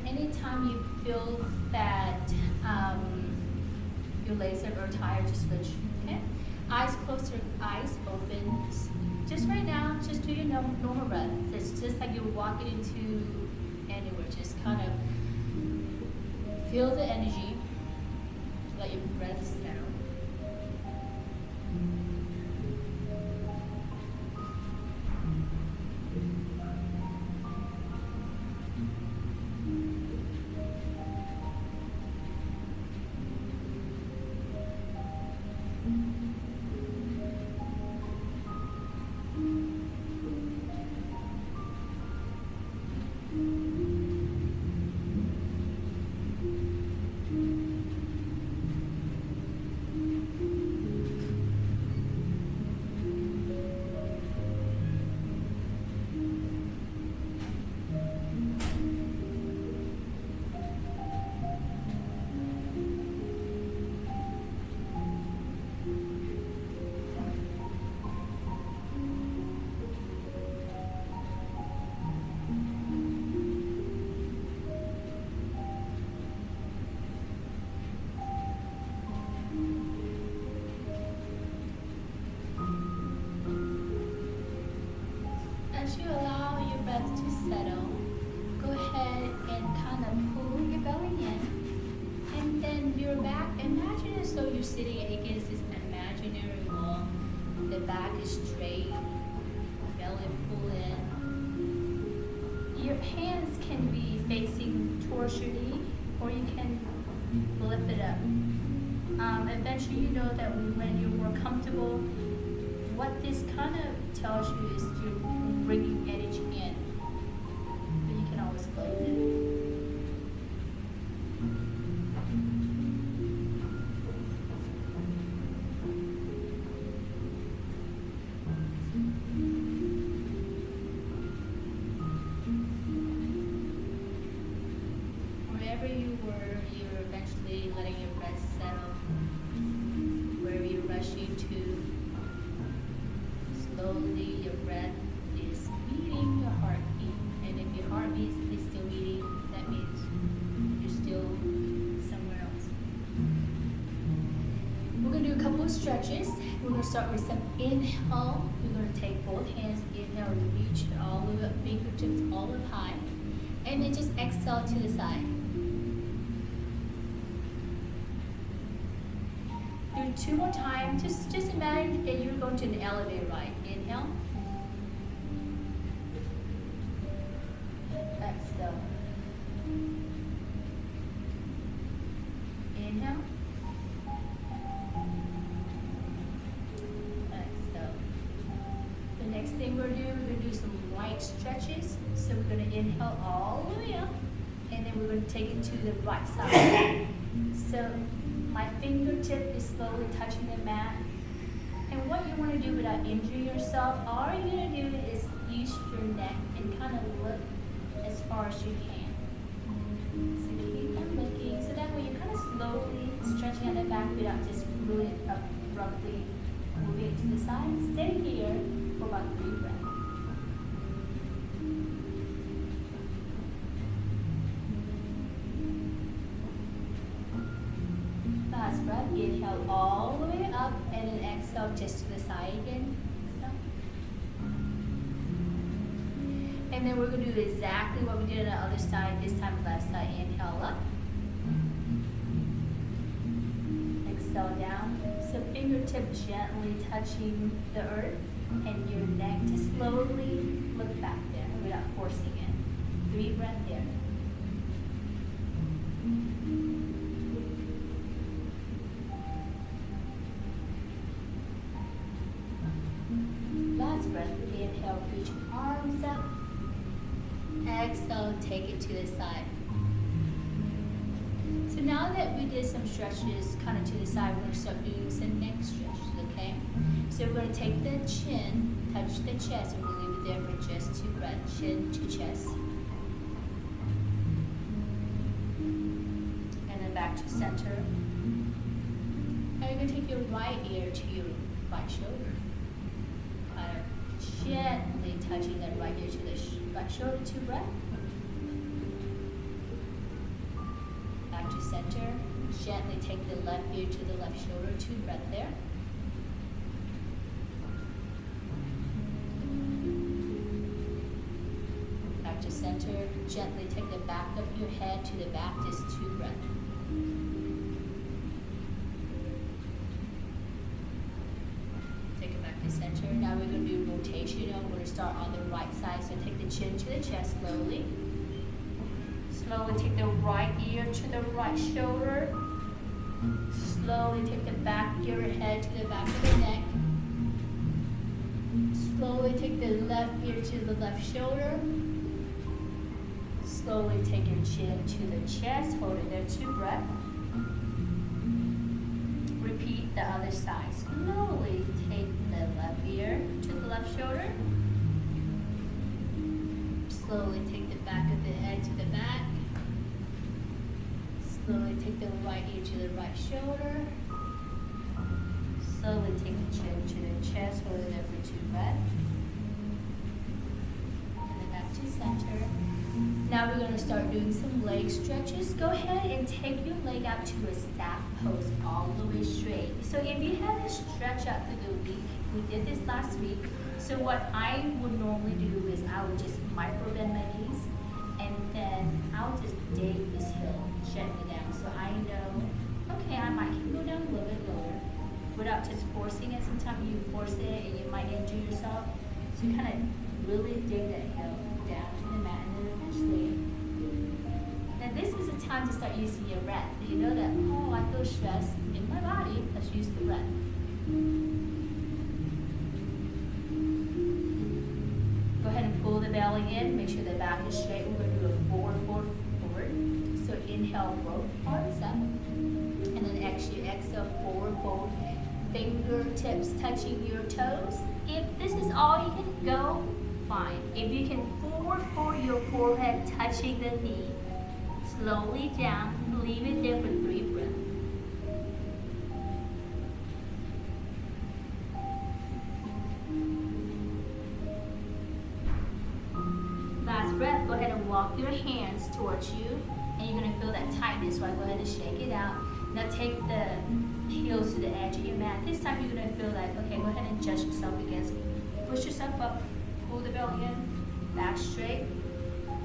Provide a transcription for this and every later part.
anytime you feel that your legs are very tired, just switch. Okay? Eyes closed or eyes open. Just right now, just do your normal breath. It's just like you're walking into anywhere. Just kind of feel the energy. Let your breath settle. As you allow your breath to settle, go ahead and kind of pull your belly in. And then your back, imagine as though you're sitting against this imaginary wall. The back is straight, belly pull in. Your hands can be facing towards your knee, or you can lift it up. Eventually you know that when you're more comfortable, what this kind of tells you is you're bringing energy in, but you can always close it. Wherever you were, you're eventually letting your breath settle. Wherever you're rushing to, slowly your breath is meeting your heartbeat. And if your heartbeat is still beating, that means you're still somewhere else. We're going to do a couple of stretches. We're going to start with some inhale. We're going to take both hands, inhale, reach all the way up, fingertips all up high. And then just exhale to the side. Do two more times. Just imagine that you're going to an elevator ride. Inhale. Exhale. Inhale. Exhale. The next thing we're going to do some light stretches. So we're going to inhale all the way up, and then we're going to take it to the right side. So my fingertip is slowly touching the mat. And what you want to do without injuring yourself, all you're going to do is use your neck and kind of look as far as you can. So keep on looking. So that way you're kind of slowly stretching out the back without just really abruptly moving it to the side. Stay here for about 3 breaths. Last breath, inhale all the way up and then exhale just to the side again. So. And then we're going to do exactly what we did on the other side, this time left side. Inhale up. Exhale down. So fingertips gently touching the earth and your neck. Just slowly look back there without forcing it. 3 breaths there. Last breath, inhale, reach arms up. Exhale, take it to the side. So now that we did some stretches kind of to the side, we're going to start doing some neck stretches, okay? So we're going to take the chin, touch the chest, and we'll leave it there for just 2 breaths, chin to chest. And then back to center. And you're going to take your right ear to your right shoulder. Kind of gently touching that right ear to the right shoulder, 2 breaths. center. Gently take the left ear to the left shoulder, 2 breaths there. Back to center. Gently take the back of your head to the back, just 2 breaths. Take it back to center. Now we're going to do rotational. We're going to start on the right side. So take the chin to the chest slowly. Slowly take the right ear to the right shoulder. Slowly take the back of your head to the back of the neck. Slowly take the left ear to the left shoulder. Slowly take your chin to the chest. Hold it there, 2 breaths. Repeat the other side. Slowly take the left ear to the left shoulder. Slowly take the back of the head to the back. Slowly take the right ear to the right shoulder. Slowly take the chin to the chest, hold it there for 2 breaths. And then back to center. Now we're going to start doing some leg stretches. Go ahead and take your leg out to a staff pose all the way straight. So if you have a stretch out through the week, we did this last week. So what I would normally do is I would just micro bend my knees and then I would just dig this heel gently down. So I know, okay, I might can go down a little bit lower without just forcing it. Sometimes you force it and you might injure yourself. So you kind of really dig that heel down to the mat and then eventually. Now this is a time to start using your breath. You know that, oh, I feel stress in my body. Let's use the breath. Go ahead and pull the belly in. Make sure the back is straight. We're going to do a forward, forward, forward. So inhale, both arms up. And then exhale, forward, fold. Fingertips touching your toes. If this is all you can go, fine. If you can forward, fold your forehead touching the knee. Slowly down. Leave it there for 3 breaths. Last breath, go ahead and walk your hands towards you. And you're going to feel that tightness, right? Go ahead and shake it out. Now take the heels to the edge of your mat. This time you're going to feel like, okay, go ahead and adjust yourself against. Push yourself up, pull the belly in, back straight.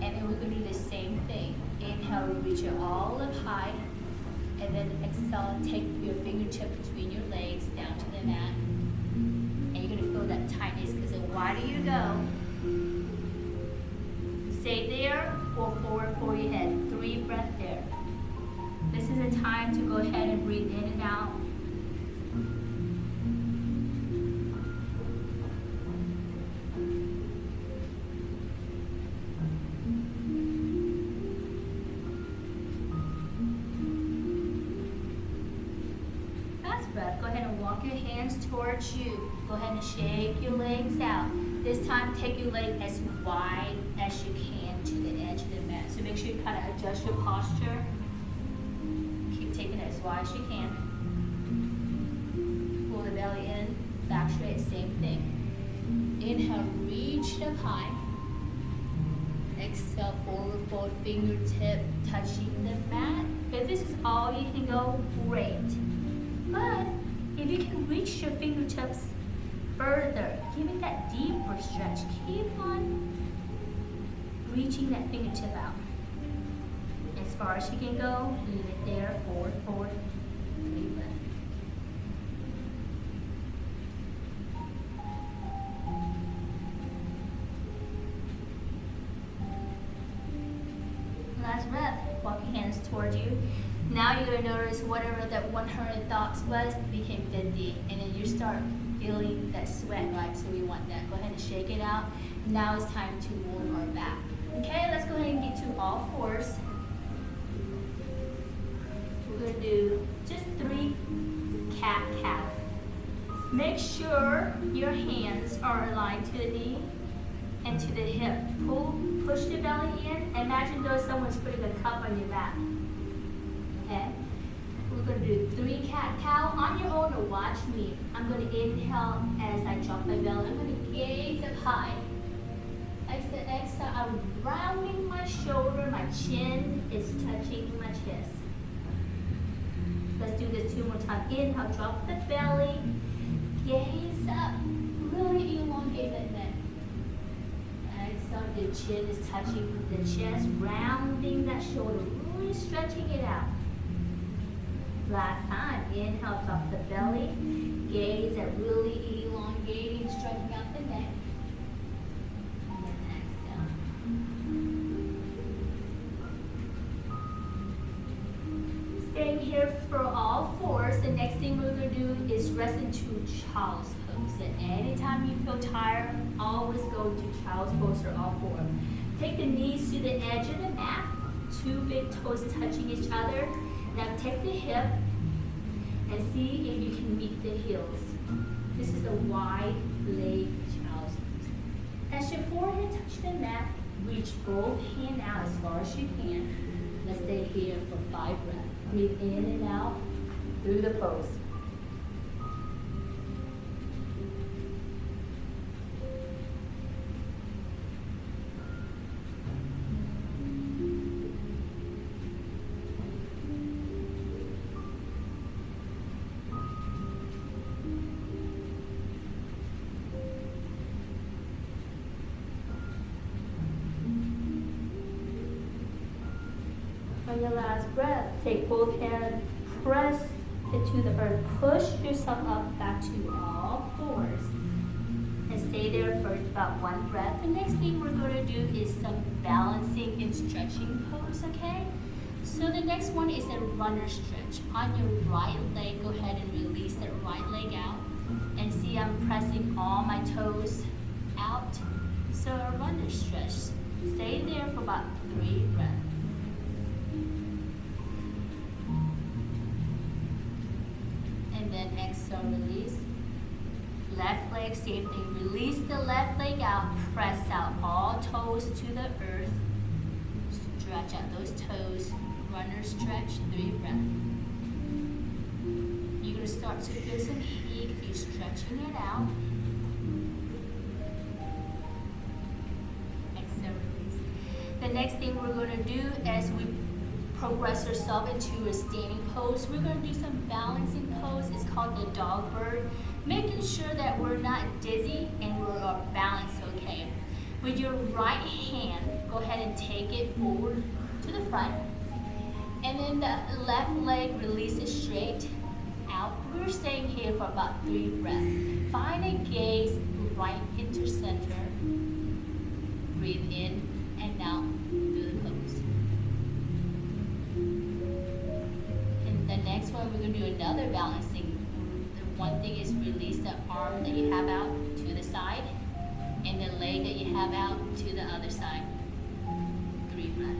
And then we're going to do the same thing. Inhale, reach it all up high. And then exhale, take your fingertip between your legs down to the mat. And you're going to feel that tightness because the wider you go, stay there or forward for your head. 3 breaths there. This is a time to go ahead and breathe in and out. Last breath. Go ahead and walk your hands towards you. Go ahead and shake your legs out. This time, take your leg as wide as you can to the edge of the mat. So make sure you kind of adjust your posture. Keep taking it as wide as you can. Pull the belly in, back straight, same thing. Inhale, reach up high. Exhale, forward fold, fingertip touching the mat. If this is all you can go, great. But if you can reach your fingertips further, giving that deeper stretch, keep on reaching that fingertip out. As far as you can go, leave it there, forward, forward, 3 breaths. Last breath, walk your hands towards you. Now you're going to notice whatever that 100 thoughts was became 50, and then you start feeling that sweat, right? So we want that. Go ahead and shake it out. Now it's time to warm our back. Okay, let's go ahead and get to all fours. We're going to do just 3 cat-cow. Make sure your hands are aligned to the knee and to the hip. Push the belly in. Imagine though someone's putting a cup on your back. Okay? We're going to do 3 cat-cow. On your own, or watch me. I'm going to inhale as I drop my belly. I'm going to gaze up high. Exhale, I'm rounding my shoulder. My chin is touching my chest. Let's do this 2 more times. Inhale, drop the belly. Gaze up. Really elongate the neck. Exhale, the chin is touching the chest, rounding that shoulder, really stretching it out. Last time, inhale, drop the belly. Gaze at really elongating, stretching out the neck. And then exhale. Staying here for all fours. The next thing we're going to do is rest into child's pose. And anytime you feel tired, always go to child's pose or all four. Take the knees to the edge of the mat. 2 big toes touching each other. Now take the hip and see if you can meet the heels. This is a wide leg child's pose. As your forehead touches the mat, reach both hands out as far as you can. Let's stay here for 5 breaths. Breathe in and out through the pose. On your last breath, take both hands, press into the earth, push yourself up back to all fours, and stay there for about 1 breath. The next thing we're going to do is some balancing and stretching pose, okay? So the next one is a runner stretch. On your right leg, go ahead and release that right leg out, and see I'm pressing all my toes out. So a runner stretch. Stay there for about 3 breaths. Then exhale, release. Left leg, same thing. Release the left leg out. Press out all toes to the earth. Stretch out those toes. Runner stretch, 3 breaths. You're going to start to feel some heat if you're stretching it out. Exhale, release. The next thing we're going to do as we progress ourselves into a standing pose, we're going to do some balancing pose. It's called the dog bird. Making sure that we're not dizzy and we're balanced okay. With your right hand, go ahead and take it forward to the front. And then the left leg, release it straight out. We're staying here for about 3 breaths. Find a gaze right into center. Breathe in and out through the pose. The next one, we're going to do another balancing. The one thing is release the arm that you have out to the side and the leg that you have out to the other side. 3 breaths.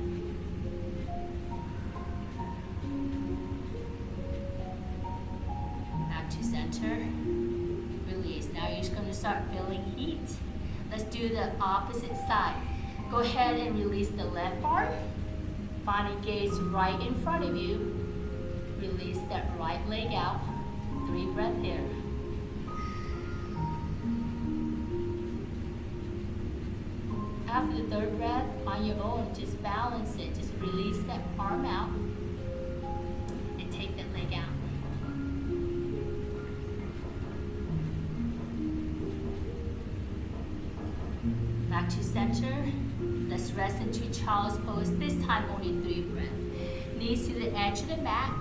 Back to center. Release. Now you're just going to start feeling heat. Let's do the opposite side. Go ahead and release the left arm. Find a gaze right in front of you. Release that right leg out. 3 breaths here. After the 3rd breath, on your own, just balance it. Just release that arm out and take that leg out. Back to center. Let's rest into child's pose. This time only 3 breaths. Knees to the edge of the mat.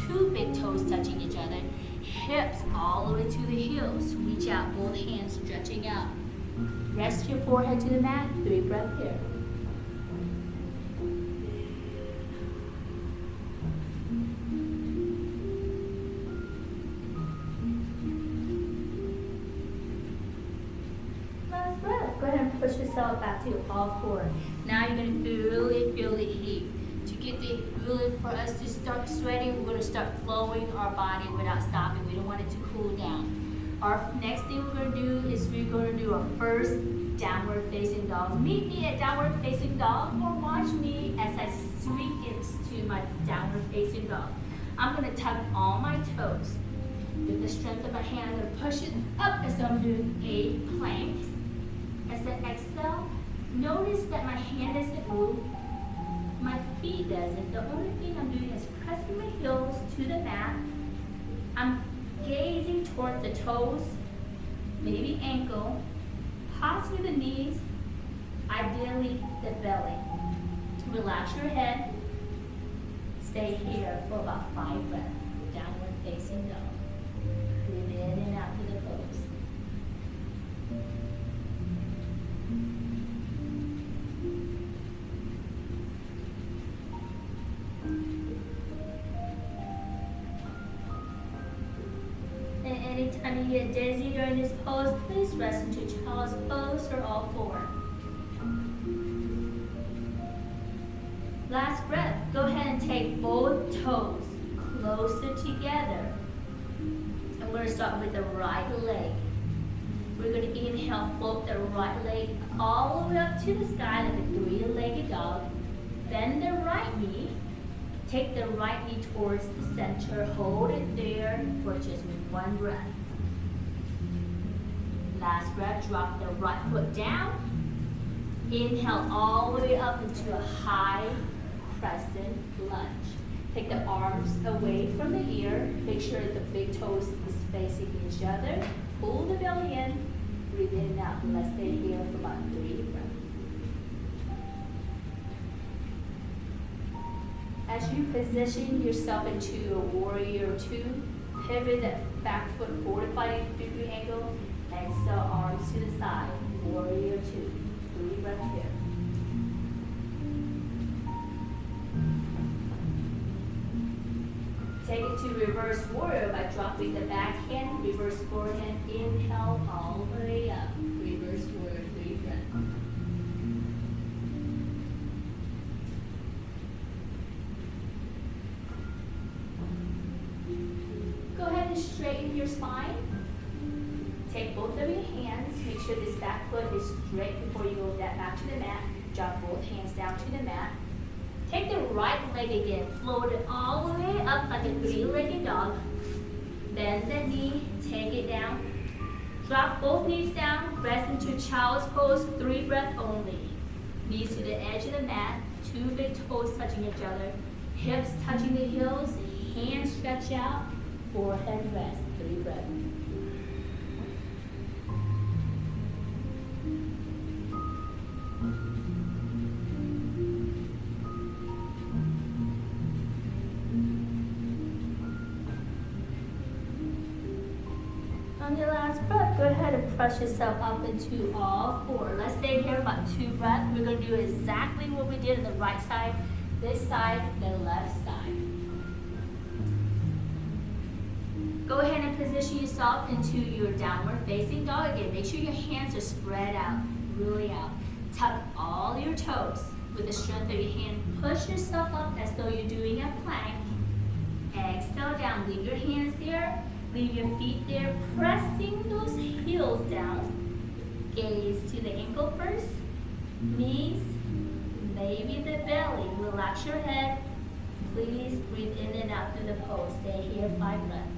2 big toes touching each other. Hips all the way to the heels. Reach out, both hands stretching out. Rest your forehead to the mat. 3 breaths here. Last breath. Go ahead and push yourself back to all 4. Now you're going to really feel the heat. To get the really for us to start sweating, we're going to start flowing our body without stopping. We don't want it to cool down. Our next thing we're going to do is we're going to do our first downward facing dog. Meet me at downward facing dog, or watch me as I sweep into my downward facing dog. I'm going to tuck all my toes. With the strength of my hand, I'm going to push it up as I'm doing a plank. As I exhale, notice that my hand doesn't move. My feet doesn't. The only thing I'm doing is pressing my heels to the mat I'm gazing towards the toes, maybe ankle, possibly the knees, ideally the belly. Relax your head. Stay here for about 5 breaths. Downward facing dog. Breathe in and out through the pose. And anytime you get dizzy during this pose, please rest into child's pose or all four. Last breath. Go ahead and take both toes closer together. And we're going to start with the right leg. We're going to inhale, float the right leg all the way up to the sky like a three-legged dog. Bend the right knee. Take the right knee towards the center. Hold it there for just one breath. Last breath. Drop the right foot down. Inhale all the way up into a high crescent lunge. Take the arms away from the ear. Make sure the big toes is facing each other. Pull the belly in. Breathe in and out. Let's stay here for about 3 breaths. As you position yourself into a warrior two, pivot that back foot forward by 45-degree angle. Exhale, arms to the side. Warrior two. 3 breaths here. Take it to reverse warrior by dropping the back hand, reverse forehand, inhale all the way up. Reverse warrior, 3 breaths. Go ahead and straighten your spine. Take both of your hands. Make sure this back foot is straight before you go back to the mat. Drop both hands down to the mat. Take the right leg again. Float it all the way up like a three-legged dog. Bend the knee. Take it down. Drop both knees down. Rest into child's pose. 3 breaths only. Knees to the edge of the mat. 2 big toes touching each other. Hips touching the heels. Hands stretch out. Forehead rest. 3 breaths. On your last breath, go ahead and press yourself up into all 4. Let's stay here about 2 breaths. We're going to do exactly what we did on the right side, this side, the left side. Go ahead and position yourself into your downward facing dog again. Make sure your hands are spread out, really out. Tuck all your toes with the strength of your hand. Push yourself up as though you're doing a plank. Exhale down. Leave your hands there. Leave your feet there, pressing those heels down. Gaze to the ankle first. Knees, maybe the belly. Relax your head. Please breathe in and out through the pose. Stay here 5 breaths.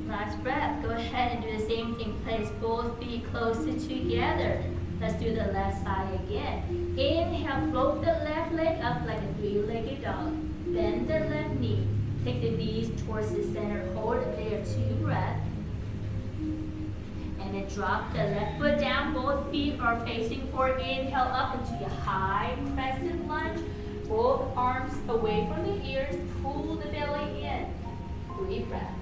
Last breath. Go ahead and do the same thing. Place both feet closer together. Let's do the left side again. Inhale, float the left leg up like a three-legged dog. Bend the left knee. Take the knees towards the center. Hold it there, 2 breaths. And then drop the left foot down. Both feet are facing forward. Inhale up into your high crescent lunge. Both arms away from the ears. Pull the belly in. 3 breaths.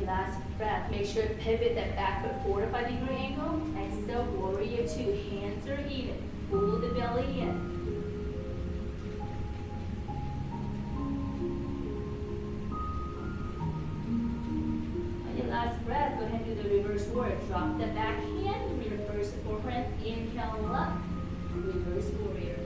Last breath. Make sure to pivot that back foot forward 45-degree angle. Exhale, warrior two. Hands are even. Pull the belly in. On your last breath, go ahead and do the reverse warrior. Drop the back hand, reverse the forehand. Inhale up, reverse warrior.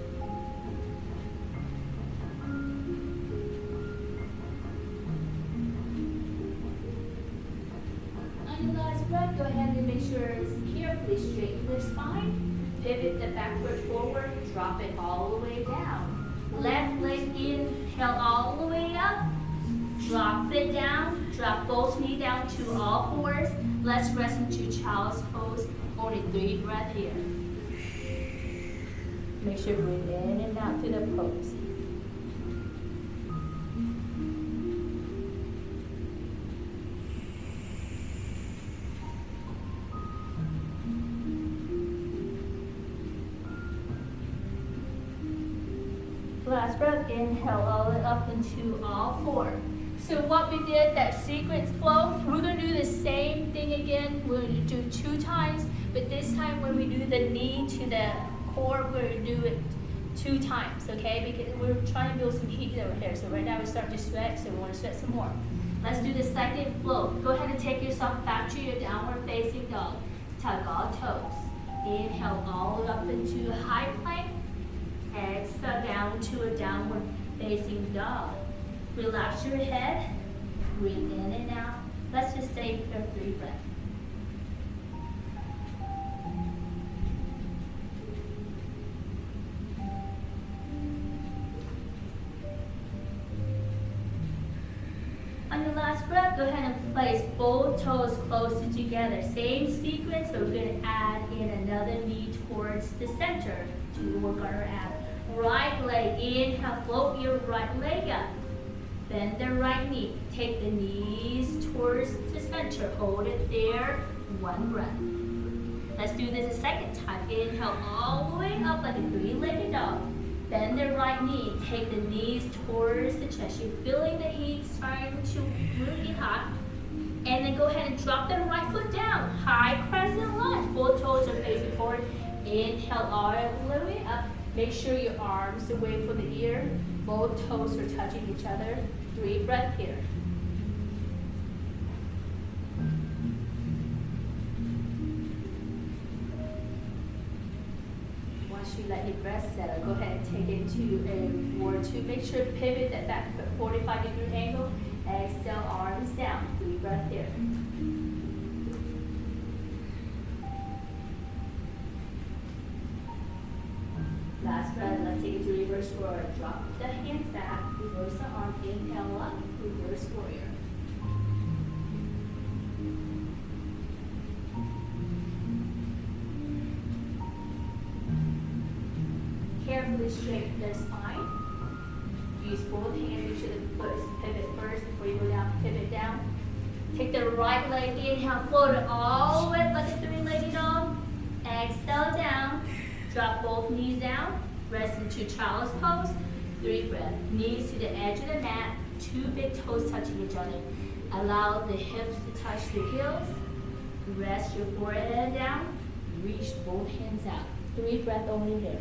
Last breath, go ahead and make sure it's carefully straighten your spine. pivot the back foot forward, drop it all the way down. Left leg inhale all the way up, drop it down, drop both knees down to all fours. Let's rest into child's pose, only 3 breaths here. Make sure you breathe in and out to the pose. Last breath, inhale all the way up into all four. So what we did, that sequence flow, we're going to do the same thing again. We're going to do 2 times, but this time when we do the knee to the core, we're going to do it 2 times, okay? Because we're trying to build some heat over here. So right now we're starting to sweat, so we want to sweat some more. Let's do the second flow. Go ahead and take yourself back to your downward facing dog. Tug all toes. Inhale all the way up into a high plank. Exhale down to a downward facing dog. Relax your head. Breathe in and out. Let's just stay here 3 breaths. On your last breath, go ahead and place both toes closer together. Same sequence, but we're going to add in another knee towards the center to work on our abs. Right leg, inhale, float your right leg up. Bend the right knee. Take the knees towards the center. Hold it there. 1 breath. Let's do this a second time. Inhale all the way up like a 3-legged dog. Bend the right knee. Take the knees towards the chest. You're feeling the heat starting to really get hot. And then go ahead and drop the right foot down. High crescent lunge. Both toes are facing forward. Inhale all the way up. Make sure your arms away from the ear. Both toes are touching each other. 3 breaths here. Once you let your breath settle, go ahead and take it to a warrior 2. Make sure to pivot that back foot 45-degree angle. Exhale, arms down. 3 breaths here. Last breath, let's take it to reverse warrior. Drop the hands back, reverse the arm, inhale up, reverse warrior. Carefully straighten the spine. Use both hands, make sure the foot is pivot first before you go down, pivot down. Take the right leg, inhale, float it all the way like a 3-legged dog. Exhale down. Drop both knees down. Rest into child's pose. 3 breaths. Knees to the edge of the mat. 2 big toes touching each other. Allow the hips to touch the heels. Rest your forehead down. Reach both hands out. 3 breaths only here.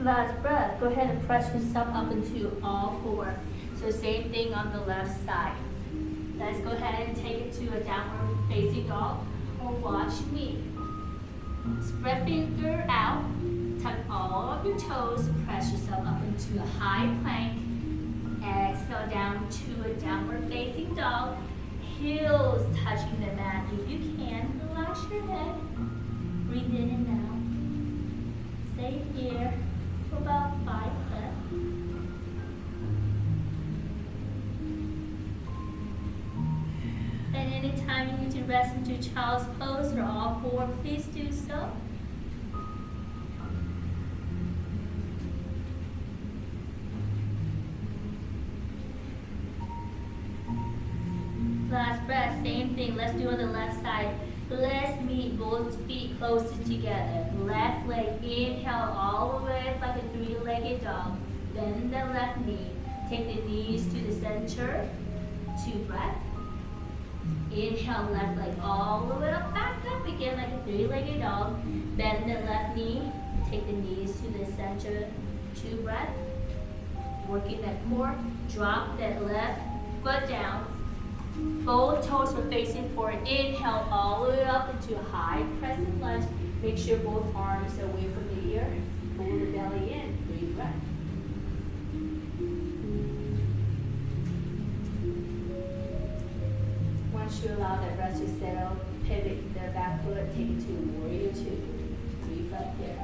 Last breath, go ahead and press yourself up into all 4. So same thing on the left side. Let's go ahead and take it to a downward facing dog or watch me. Spread finger out, tuck all of your toes, press yourself up into a high plank. Exhale down to a downward facing dog. Heels touching the mat. If you can, relax your head. Breathe in and out. Stay here for about 5 breaths. And anytime you need to rest into child's pose or all 4, please do so. Last breath, same thing. Let's do on the left side. Let's meet both feet closer together. Left leg, inhale all the way like a 3-legged dog. Bend the left knee. Take the knees to the center. 2 breaths. Inhale, left leg all the way up, back up again like a 3-legged dog. Bend the left knee. Take the knees to the center. 2 breaths. Working that core. Drop that left foot down. Both toes are facing forward. Inhale all the way up into a high crescent lunge. Make sure both arms are away from the ear. Pull the belly in. Breathe breath. Once you allow that breath to settle, pivot the back foot, take it to warrior two. Breathe breath here.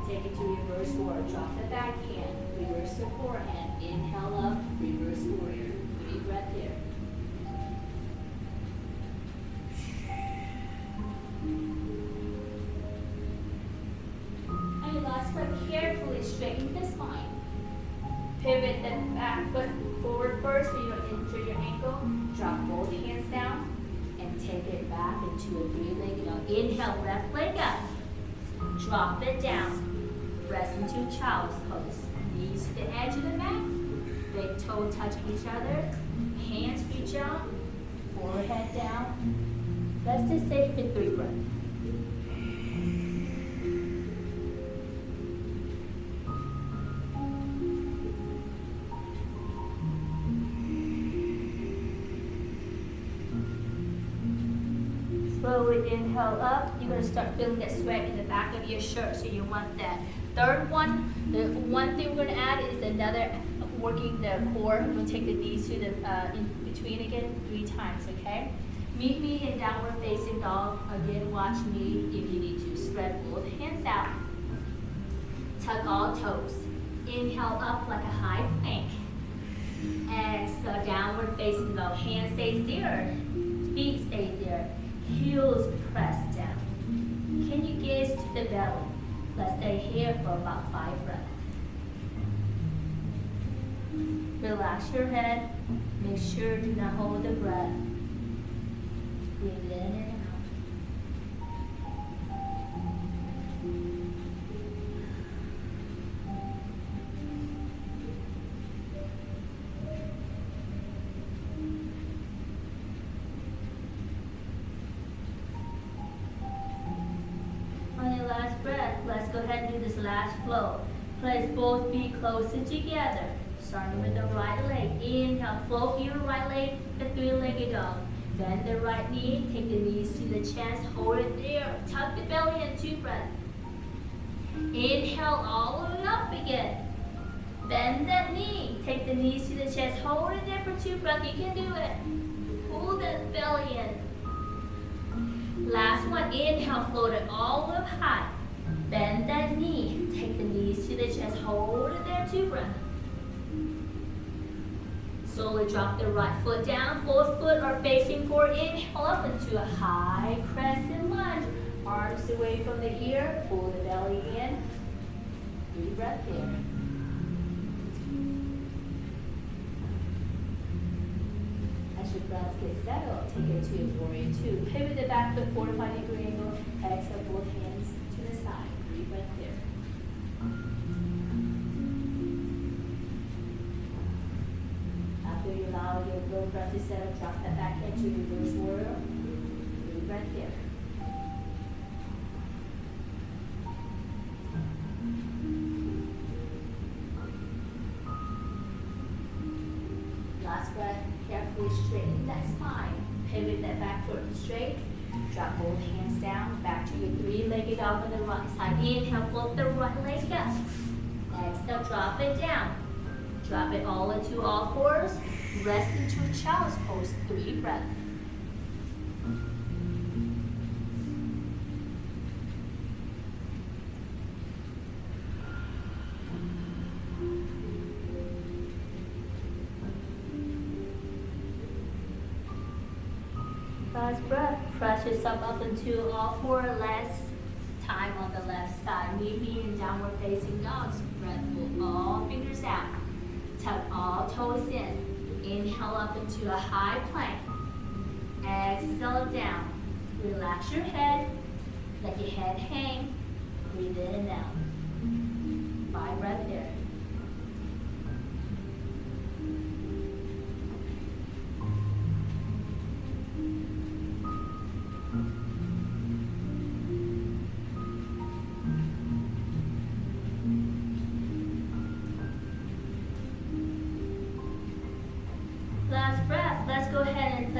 Take it to reverse warrior. Drop the back hand. Reverse the forehand. Inhale up. Reverse warrior. Breathe breath here. And your last breath, carefully straighten the spine. Pivot the back foot forward first so you don't injure your ankle. Drop both hands down and take it back into a three-legged dog. Inhale, left leg up. Drop it down. Rest into child's pose. Knees to the edge of the mat. Big toe touching each other. Hands reach out. Forehead down. Let's just say for 3 breaths. Slowly inhale up. You're going to start feeling that sweat in the back of your shirt. So you want that. Third one, the one thing we're going to add is another working the core. We'll take the knees to the in between again 3 times, okay? Meet me in downward facing dog. Again, watch me if you need to. Spread both hands out. Tuck all toes. Inhale up like a high plank. Exhale, downward facing dog. Hands stay there. Feet stay there. Heels press down. Can you gaze to the belly? Let's stay here for about 5 breaths. Relax your head. Make sure do not hold the breath. Breathe in and out. On your last breath, let's go ahead and do this last flow. Place both feet closer together. Starting with the right leg. Inhale, float your right leg, the 3-legged dog. Bend the right knee, take the knees to the chest, hold it there. Tuck the belly in 2 breaths. Inhale, all the way up again. Bend that knee, take the knees to the chest, hold it there for 2 breaths. You can do it. Pull the belly in. Last one, inhale, float it all the way up high. Bend that knee, take the knees to the chest, hold it there 2 breaths. Slowly drop the right foot down. Both foot are facing forward. Inhale up into a high crescent lunge. Arms away from the ear. Pull the belly in. Deep breath here. As your breath gets settled, take it to a warrior two. Pivot the back foot 45-degree angle. Exhale both hands to the side. Deep breath here. After you allow your low breath to settle, drop that back into reverse warrior. Deep breath here. Last breath, carefully straighten that spine. Pivot that back foot straight. Drop both hands down. Back to your 3-legged dog on the right side. Inhale, float the right leg up. Exhale, drop it down. Drop it all into all fours. Rest into child's pose. 3 breaths. Last breath. Press yourself up into all four. Last time on the left side. Meet me in downward facing dog. Breath, pull all fingers out. Tuck all toes in. Inhale up into a high plank. Exhale down. Relax your head. Let your head hang. Breathe in and out. 5 breaths here. Last breath.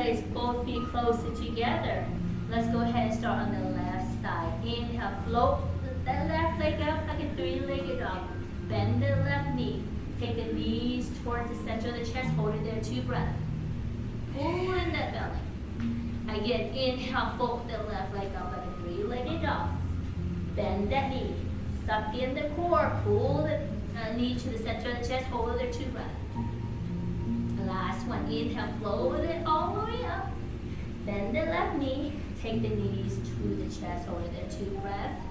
place both feet closer together. Let's go ahead and start on the left side. Inhale, float the left leg up like a three-legged dog. Bend the left knee. Take the knees towards the center of the chest. Hold it there, 2 breaths. Pull in that belly. Again, inhale, fold the left leg up like a three-legged dog. Bend that knee. Suck in the core. Pull the knee to the center of the chest. Hold it there, 2 breaths. Last one. Inhale, float it all the way up. Bend the left knee. Take the knees to the chest. Hold it there, 2 breaths.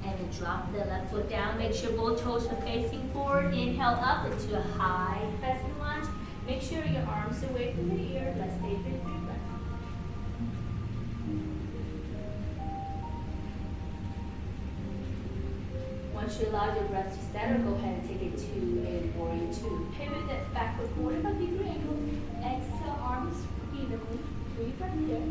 And then drop the left foot down. Make sure both toes are facing forward. Inhale up into a high crescent lunge. Make sure your arms away from the ear. Let's stay for 3 breaths. Once you allow your breath to settle, go ahead and take it to a warrior 2. Pivot that backward 45-degree angle. Exhale, arms evenly. 3 breaths here.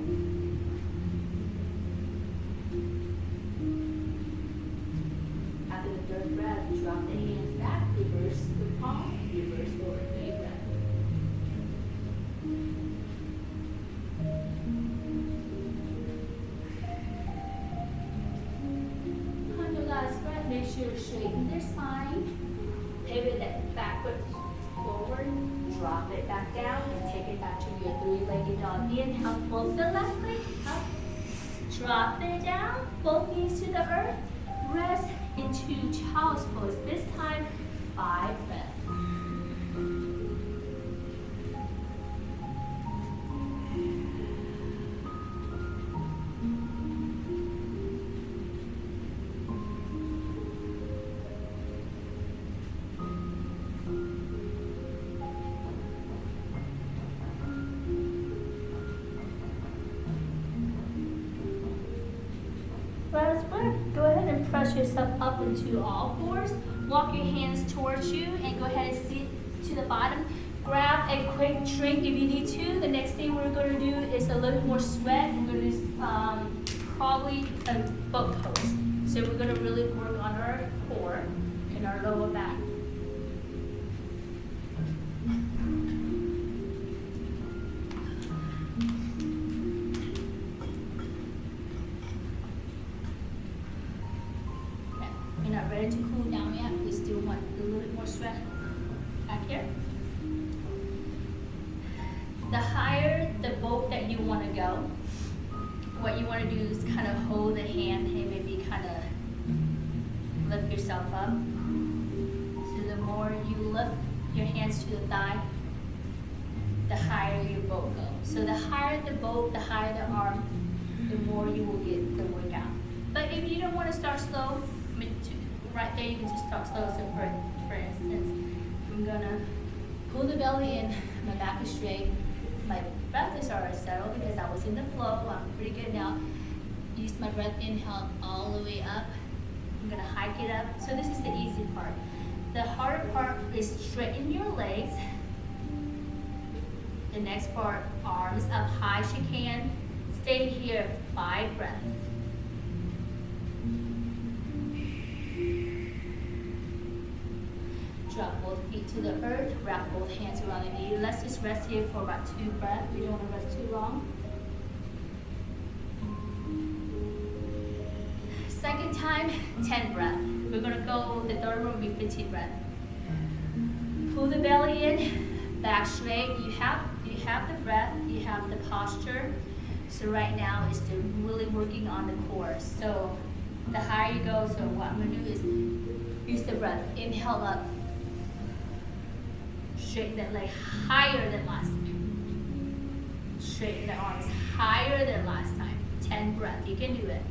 After the 3rd breath, drop the hands back, reverse the palm, reverse forward, 3 breaths. On your last breath, make sure you straighten their spine. Pivot that backward forward, drop it back down, and take it back to your 3-legged dog. Inhale, float the left leg up. Drop it down, both knees to the earth. Rest into child's pose. This time, 5 breaths. Last breath. Go ahead and press yourself up into all fours. Walk your hands towards you and go ahead and sit to the bottom. Grab a quick drink if you need to. The next thing we're going to do is a little more sweat. We're going to do probably a boat pose. So we're going to really work on our core and our lower back. You're not ready to cool down yet. We still want a little bit more sweat back here. The higher the boat that you want to go, what you want to do is kind of hold the hand and maybe kind of lift yourself up. So the more you lift your hands to the thigh, the higher your boat goes. So the higher the boat, the higher the arm, the more you will get the workout. But if you don't want to start slow, right there you can just start slow. So for instance, I'm gonna pull the belly in, my back is straight, my breath is already settled because I was in the flow. I'm pretty good now. Use my breath, inhale all the way up. I'm gonna hike it up. So this is the easy part. The harder part is straighten your legs. The next part, arms up high as you can. Stay here, 5 breaths. Drop both feet to the earth, wrap both hands around the knee. Let's just rest here for about 2 breaths. We don't want to rest too long. Second time, 10 breaths. We're going to go, the third one will be 15 breaths. Pull the belly in, back straight. You have the breath, you have the posture. So right now is really working on the core. So the higher you go, so what I'm going to do is use the breath. Inhale up. Straighten that leg higher than last time. Straighten the arms higher than last time. 10 breaths. You can do it.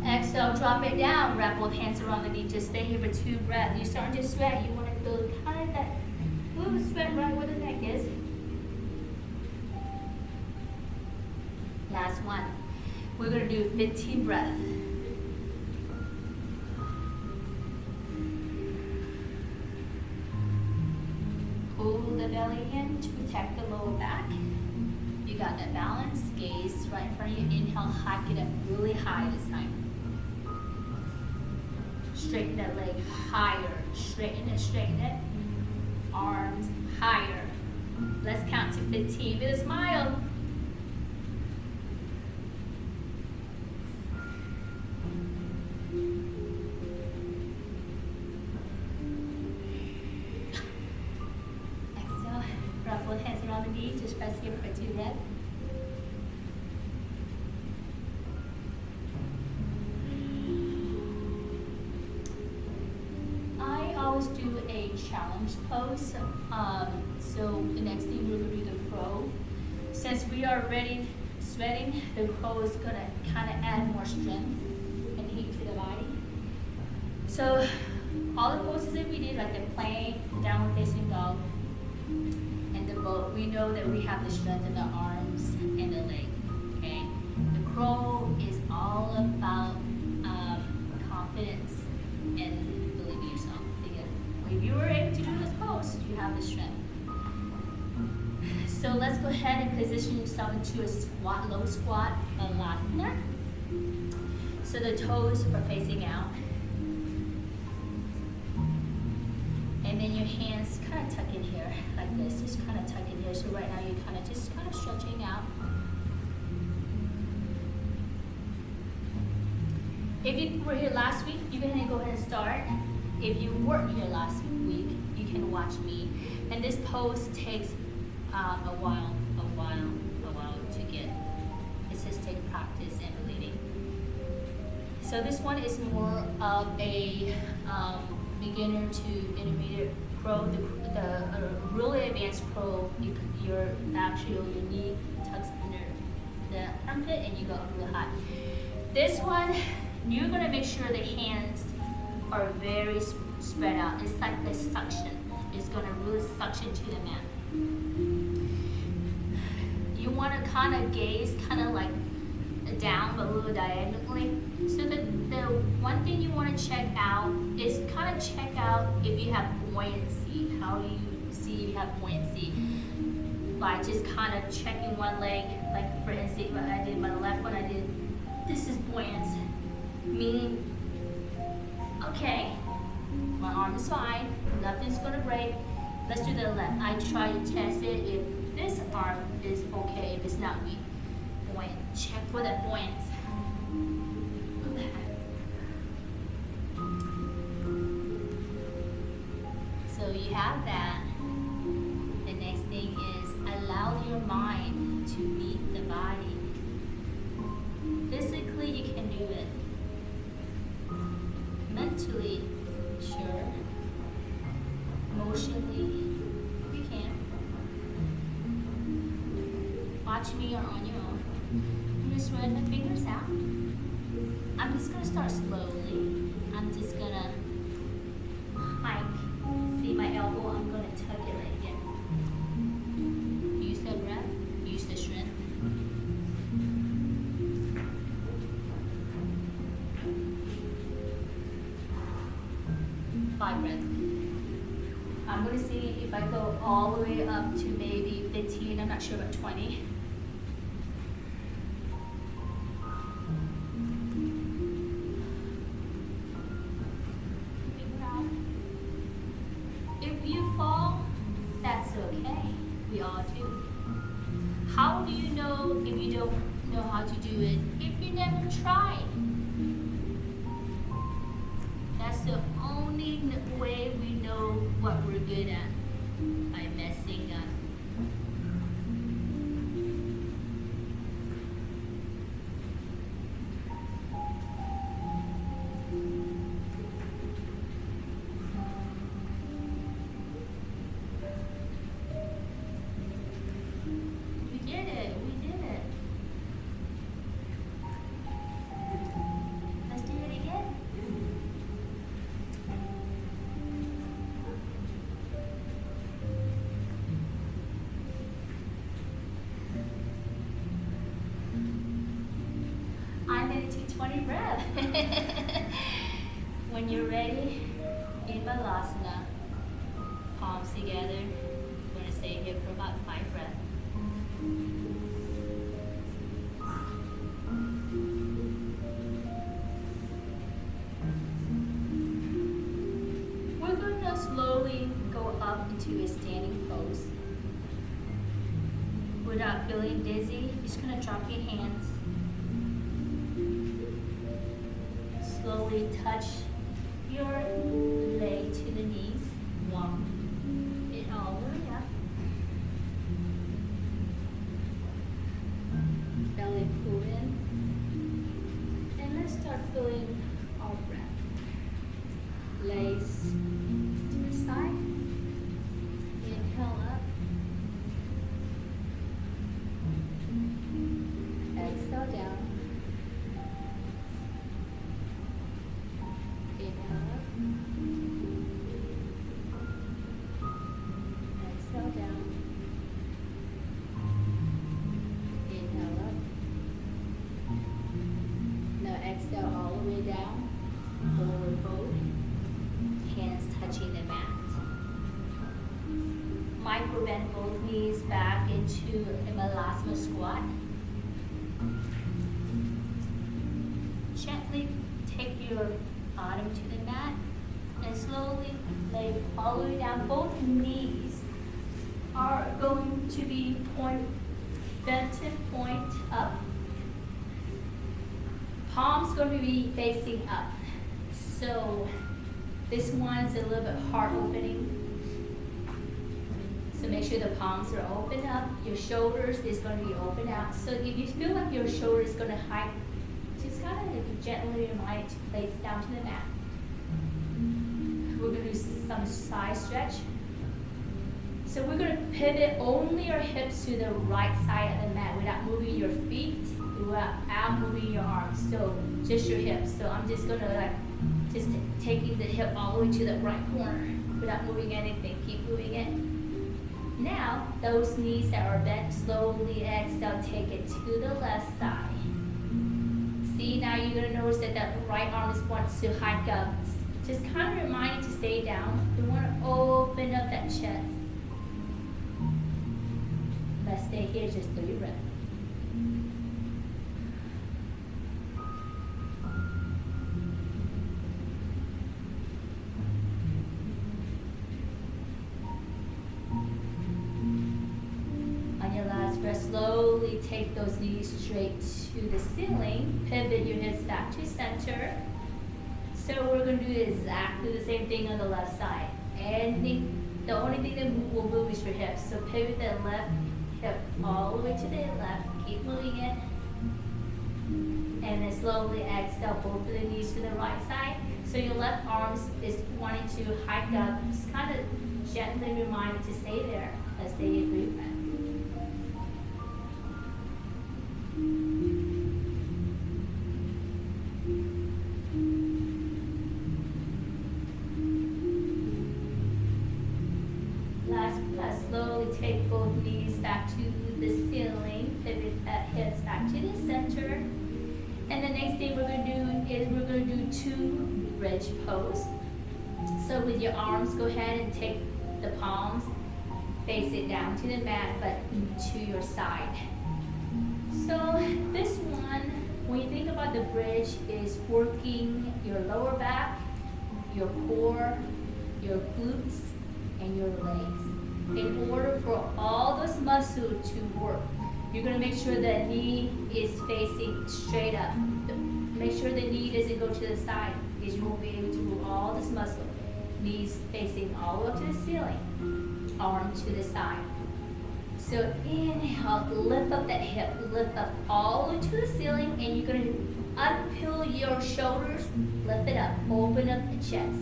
Exhale, drop it down. Wrap both hands around the knee. Just stay here for 2 breaths. You're starting to sweat. You want to feel kind of that little sweat right where the neck is. Last one. We're going to do 15 breaths. Pull the belly in to protect the lower back. You got that balance. Gaze right in front of you. Inhale, hike it up really high this time. Straighten that leg higher. Straighten it, straighten it. Arms higher. Let's count to 15 with a smile. Exhale. Wrap both hands around the knees. Just press here for 2 breaths. Do a challenge pose. So the next thing we're gonna do the crow. Since we are already sweating, the crow is gonna kind of add more strength and heat to the body. So all the poses that we did, like the plank, downward facing dog, and the boat, we know that we have the strength in the arms and the leg. Okay, the crow is all about confidence and if you were able to do this pose, you have the strength. So let's go ahead and position yourself into a squat, low squat, Balasana. So the toes are facing out. And then your hands kind of tuck in here, like this, just kind of tuck in here. So right now you're kind of stretching out. If you were here last week, you're gonna go ahead and start. If you weren't here last week, you can watch me. And this pose takes a while to get. It says take practice and believing. So this one is more of a beginner to intermediate crow. The really advanced crow, your knee tucks under the armpit and you go up really high. This one, you're gonna make sure the hands are very spread out. It's like the suction. It's gonna really suction to the mat. You wanna kind of gaze kind of like down but a little diagonally. So the one thing you wanna check out is kind of check out if you have buoyancy. How do you see if you have buoyancy? By just kind of checking one leg, like for instance what I did by the left one, I did, this is buoyancy. Meaning, okay, my arm is fine, nothing's gonna break. Let's do the left. I try to test it if this arm is okay, if it's not weak. Buoyant. Check for the buoyancy. Okay. So you have that. The next thing is allow your mind to meet the body. Physically, you can do it. Mentally, sure. Emotionally, you can. Watch me or on your own. I'm just running my fingers out. I'm just gonna start slowly. I'm just gonna hike. See my elbow? I'm gonna tug it right here. Use the breath, use the strength. Breath. I'm going to see if I go all the way up to maybe 15, I'm not sure about 20. If you fall, that's okay. We all do. How do you know if you don't know how to do it? If you never tried. That's the only way we know what we're good at, by messing up. We did it. Let's do it again. I'm going to do 20 breaths. When you're ready, in Balasana, palms together. We're going to stay here for about 5 breaths. up into a standing pose. Without feeling dizzy, you're just gonna drop your hands. Slowly touch your leg to the knees. Walk it all the way up. Belly pull in. And let's start feeling our breath. Legs to the side. Inhale up. Exhale down. Inhale up. Exhale down. Inhale up. Now exhale all the way down. Forward fold. Hands touching the mat. Micro bend both knees back into a Malasana squat. Gently take your bottom to the mat and slowly lay all the way down. Both knees are going to be bent and point up. Palms going to be facing up. So this one's a little bit hard opening. So make sure the palms are open up. Your shoulders is going to be open out. So if you feel like your shoulder is going to hike, just kind of gently remind it to place it down to the mat. We're going to do some side stretch. So we're going to pivot only your hips to the right side of the mat without moving your feet, without moving your arms. So just your hips. So I'm just going to just taking the hip all the way to the right corner without moving anything. Keep moving it. Now, those knees that are bent, slowly exhale, take it to the left side. See, now you're going to notice that that right arm is wants to hike up. Just kind of remind it to stay down. We want to open up that chest. Let's stay here, just through your breath. Slowly take those knees straight to the ceiling. Pivot your hips back to center. So we're going to do exactly the same thing on the left side. And the only thing that will move is your hips. So pivot that left hip all the way to the left. Keep moving it. And then slowly exhale both of the knees to the right side. So your left arm is wanting to hike up. Just kind of gently remind it to stay there. Let's stay in deep breath. Slowly take both knees back to the ceiling, pivot that hips back to the center. And the next thing we're going to do is we're going to do two bridge pose. So with your arms, go ahead and take the palms, face it down to the mat, but to your side. So this one, when you think about the bridge, is working your lower back, your core, your glutes, and your legs. In order for all those muscles to work, you're going to make sure the knee is facing straight up. Make sure the knee doesn't go to the side, because you won't be able to move all this muscle. Knees facing all the way up to the ceiling, arm to the side. So inhale, lift up that hip, lift up all the way to the ceiling, and you're going to unpeel your shoulders, lift it up, open up the chest.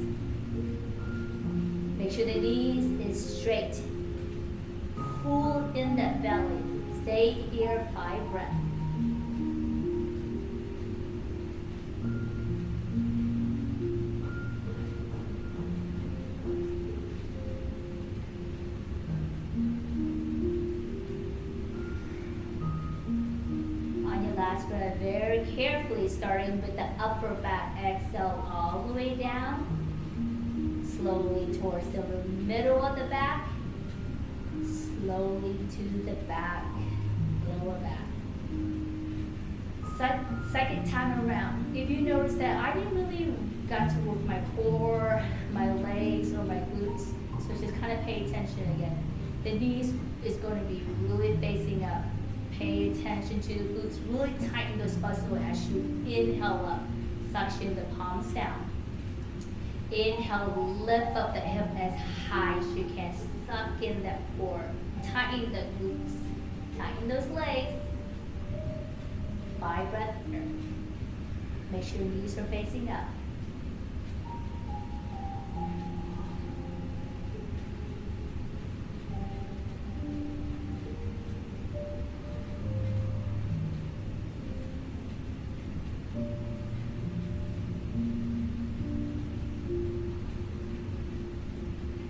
Make sure the knees is straight. Pull in that belly. Stay here 5 breaths. On your last breath, very carefully, starting with the upper back, exhale all the way down. Slowly towards the middle of the back. Slowly to the back, lower back. Second time around, if you notice that I didn't really got to work my core, my legs, or my glutes, so just kind of pay pay attention again. The knees is going to be really facing up. Pay attention to the glutes. Really tighten those muscles as you inhale up. Suction the palms down. Inhale, lift up the hip as high as you can. Suck in that core. Tighten the glutes. Tighten those legs. 5 breaths here. Make sure knees are facing up.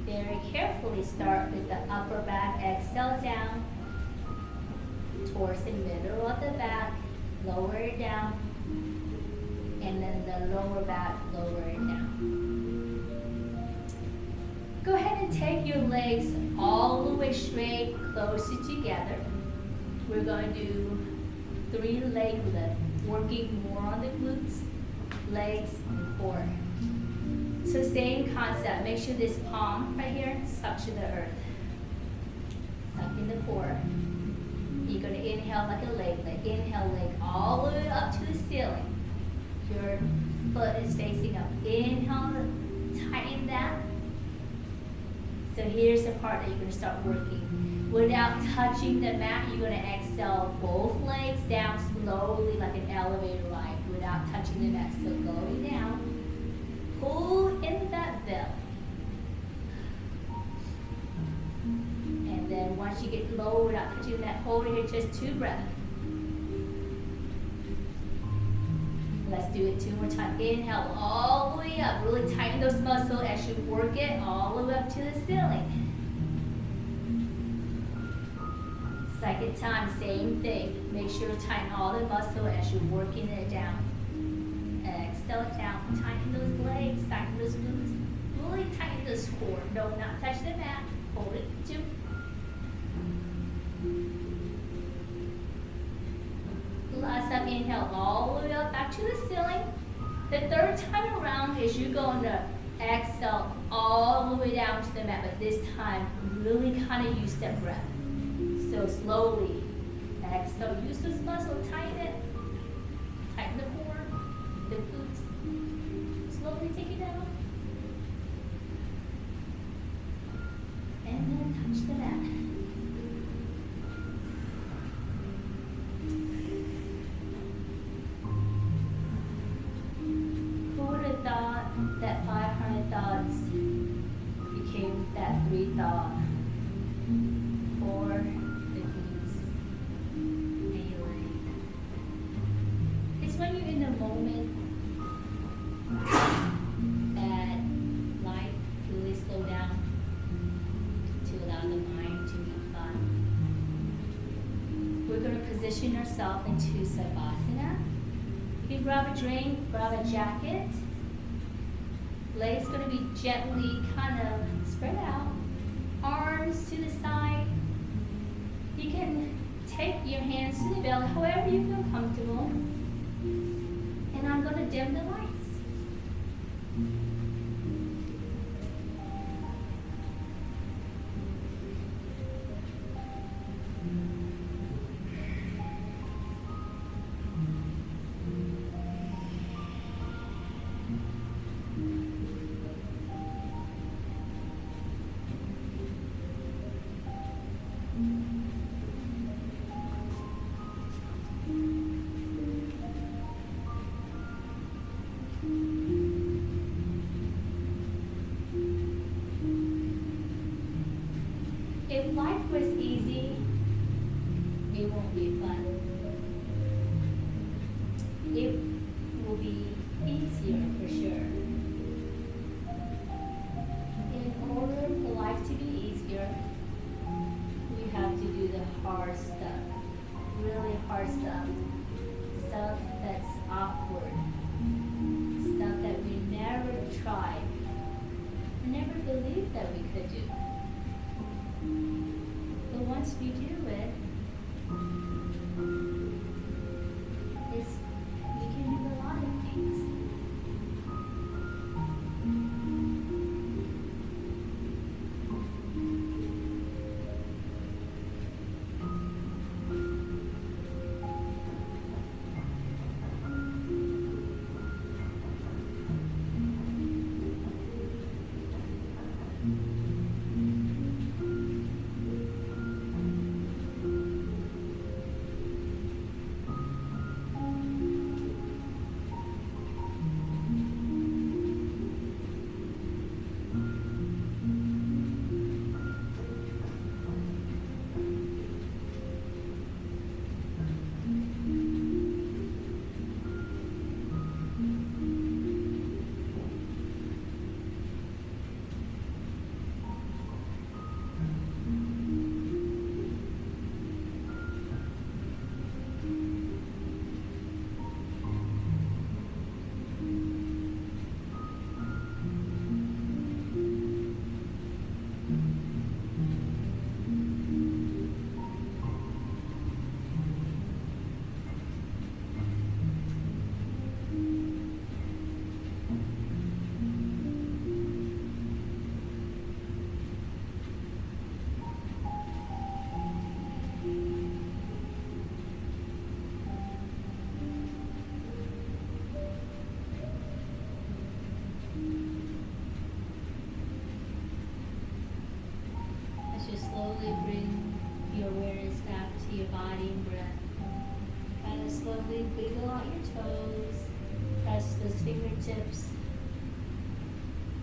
Very carefully start with the upper back, exhale down towards the middle of the back, lower it down, and then the lower back, lower it down. Go ahead and take your legs all the way straight, closer together. We're going to do 3 leg lift, working more on the glutes, legs, core. So same concept, make sure this palm right here, suction the earth. Suck in the core. You're going to inhale like a leg lift. Inhale, leg all the way up to the ceiling. Your foot is facing up. Inhale, tighten that. So here's the part that you're going to start working. Without touching the mat, you're going to exhale both legs down slowly like an elevator ride without touching the mat. So going down. Pull in that belly. And then once you get low without touching the mat, hold it here just 2 breaths. Let's do it 2 more times. Inhale all the way up. Really tighten those muscles as you work it all the way up to the ceiling. Second time, same thing. Make sure to tighten all the muscle as you're working it down. Exhale it down. Tighten those legs, tighten those glutes. Really tighten this core. No, not touch the mat. Hold it 2. Last time, inhale all the way up back to the ceiling. The third time around is you're going to exhale all the way down to the mat, but this time really kind of use that breath. So slowly exhale, use this muscle, tighten it, tighten the core, the glutes. Slowly take it down, and then touch the mat. Who would have thought that 500 thoughts became that 3 thoughts? 4. It's when you're in the moment that life really slow down to allow the mind to be fun. We're going to position ourselves into Savasana. You can grab a drink, grab a jacket. Legs going to be gently kind of spread out. Arms to the side. You can take your hands to the belly, however you feel comfortable. And I'm going to dim the lights. If life was easy, it won't be fun. It will be easier for sure. In order for life to be easier, we have to do the hard stuff, really hard stuff, stuff that's awkward, stuff that we never tried, never believed that we could do. But once we do it, we can do a lot of things. slowly wiggle out your toes. Press those fingertips.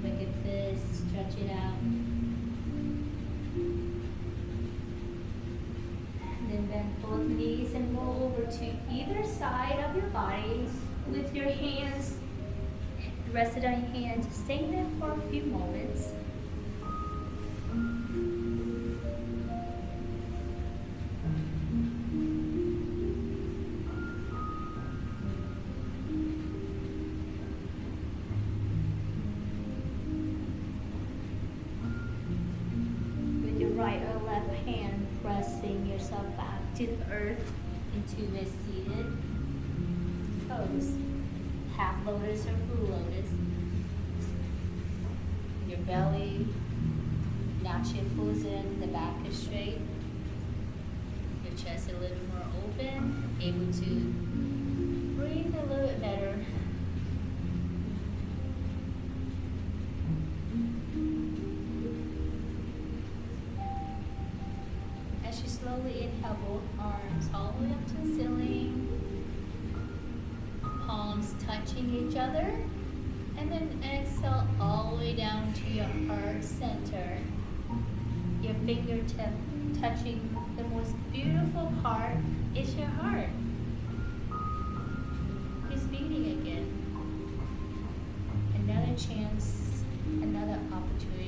Make a fist, stretch it out. Then bend both knees and go over to either side of your body with your hands rested on your hands. Stay there for a few moments. With your right or left hand, pressing yourself back to the earth into a seated pose. Half lotus or full lotus. Your belly, now chin pulls in, the back is straight. Your chest a little more open, able to breathe a little bit better. As you slowly inhale, both arms all the way up to the ceiling. Palms touching each other, and then exhale all the way down to your heart center. Your fingertip touching the most beautiful part is your heart. It's beating again. Another chance, another opportunity